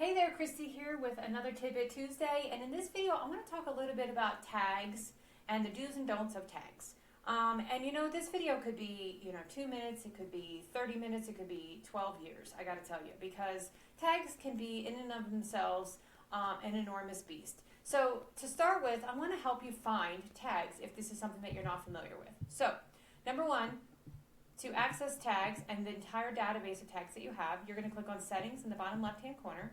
Hey there, Christy here with another Tidbit Tuesday, and in this video I want to talk a little bit about tags and the do's and don'ts of tags. This video could be 2 minutes, it could be 30 minutes, it could be 12 years, I gotta tell you, because tags can be in and of themselves an enormous beast. So to start with, I want to help you find tags if this is something that you're not familiar with. So number one, to access tags and the entire database of tags that you have, you're going to click on Settings in the bottom left-hand corner.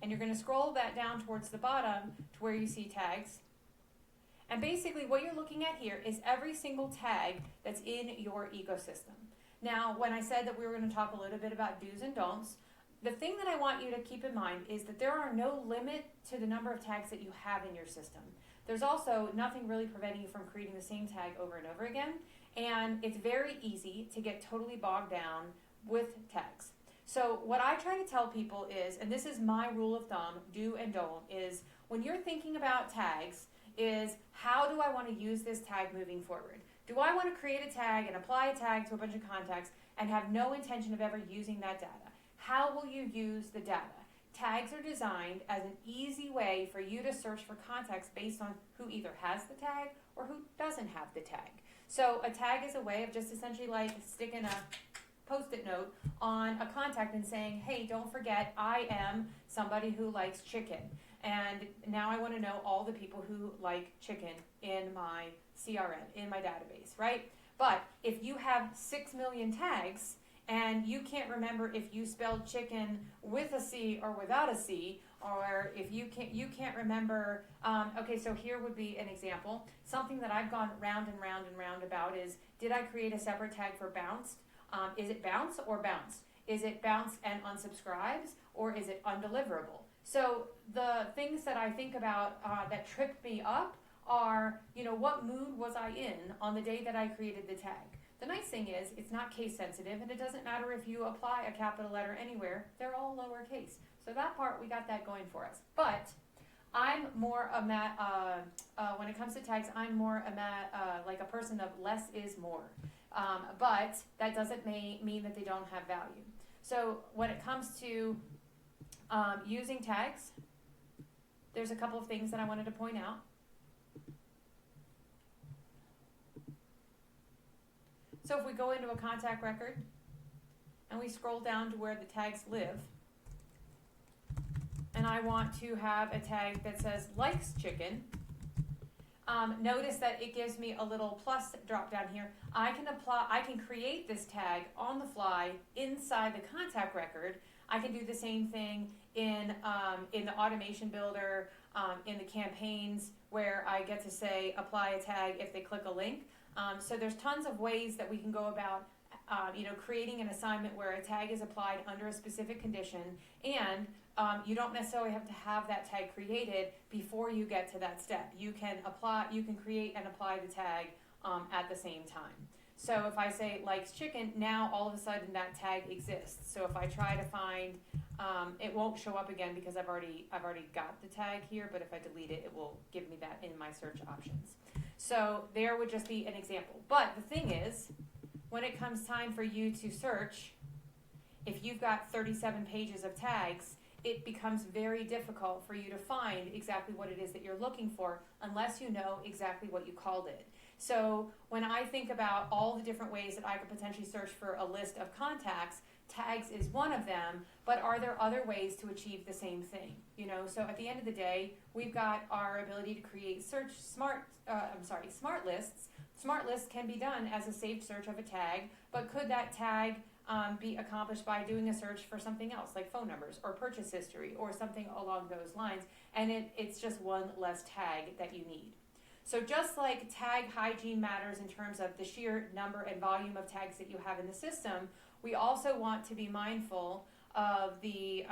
And you're going to scroll that down towards the bottom to where you see tags. And basically what you're looking at here is every single tag that's in your ecosystem. Now, when I said that we were going to talk a little bit about do's and don'ts, the thing that I want you to keep in mind is that there are no limit to the number of tags that you have in your system. There's also nothing really preventing you from creating the same tag over and over again, and it's very easy to get totally bogged down with tags. So what I try to tell people is, and this is my rule of thumb, do and don't, is when you're thinking about tags, is how do I want to use this tag moving forward? Do I want to create a tag and apply a tag to a bunch of contacts and have no intention of ever using that data? How will you use the data? Tags are designed as an easy way for you to search for contacts based on who either has the tag or who doesn't have the tag. So a tag is a way of just essentially like sticking a Post-it note on a contact and saying, hey, don't forget, I am somebody who likes chicken. And now I want to know all the people who like chicken in my CRM, in my database, right? But if you have 6 million tags and you can't remember if you spelled chicken with a C or without a C, or if you can't remember, okay, so here would be an example. Something that I've gone round and round and round about is, did I create a separate tag for bounced? Is it bounce or bounce? Is it bounce and unsubscribes, or is it undeliverable? So the things that I think about that trip me up are, what mood was I in on the day that I created the tag? The nice thing is it's not case sensitive, and it doesn't matter if you apply a capital letter anywhere. They're all lowercase. So that part, we got that going for us. But I'm more when it comes to tags, I'm more like a person of less is more. But that doesn't mean that they don't have value. So when it comes to using tags, there's a couple of things that I wanted to point out. So if we go into a contact record and we scroll down to where the tags live, and I want to have a tag that says likes chicken, notice that it gives me a little plus drop down here. I can create this tag on the fly inside the contact record. I can do the same thing in the automation builder, in the campaigns, where I get to say apply a tag if they click a link. So there's tons of ways that we can go about creating an assignment where a tag is applied under a specific condition, and you don't necessarily have to have that tag created before you get to that step. You can create and apply the tag at the same time. So if I say likes chicken, now all of a sudden that tag exists. So if I try to find, it won't show up again because I've already got the tag here, but if I delete it, it will give me that in my search options. So there would just be an example. But the thing is, when it comes time for you to search, if you've got 37 pages of tags, it becomes very difficult for you to find exactly what it is that you're looking for unless you know exactly what you called it. So when I think about all the different ways that I could potentially search for a list of contacts, tags is one of them, but are there other ways to achieve the same thing? So at the end of the day, we've got our ability to create smart lists. Smart lists can be done as a saved search of a tag, but could that tag be accomplished by doing a search for something else, like phone numbers or purchase history or something along those lines, and it's just one less tag that you need. So just like tag hygiene matters in terms of the sheer number and volume of tags that you have in the system, we also want to be mindful of the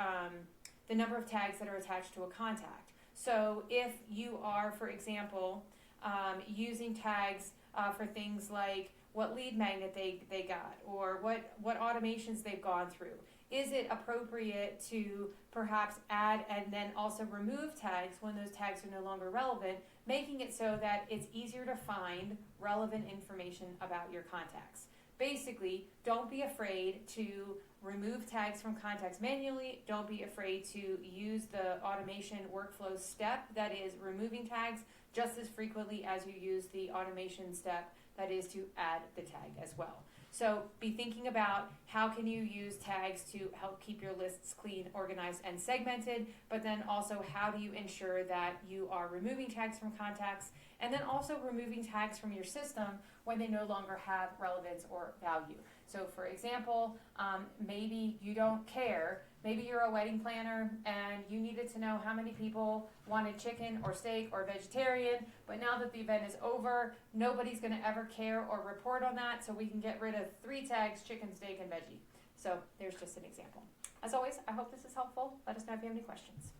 number of tags that are attached to a contact. So if you are, for example, using tags for things like what lead magnet they got, or what automations they've gone through, is it appropriate to perhaps add and then also remove tags when those tags are no longer relevant, making it so that it's easier to find relevant information about your contacts? basically, don't be afraid to remove tags from contacts manually. Don't be afraid to use the automation workflow step that is removing tags just as frequently as you use the automation step that is to add the tag as well. So be thinking about how can you use tags to help keep your lists clean, organized, and segmented, but then also how do you ensure that you are removing tags from contacts and then also removing tags from your system when they no longer have relevance or value. So for example, maybe you don't care. Maybe you're a wedding planner and you needed to know how many people wanted chicken or steak or vegetarian, but now that the event is over, nobody's going to ever care or report on that, so we can get rid of 3 tags, chicken, steak, and veggie. So there's just an example. As always, I hope this is helpful. Let us know if you have any questions.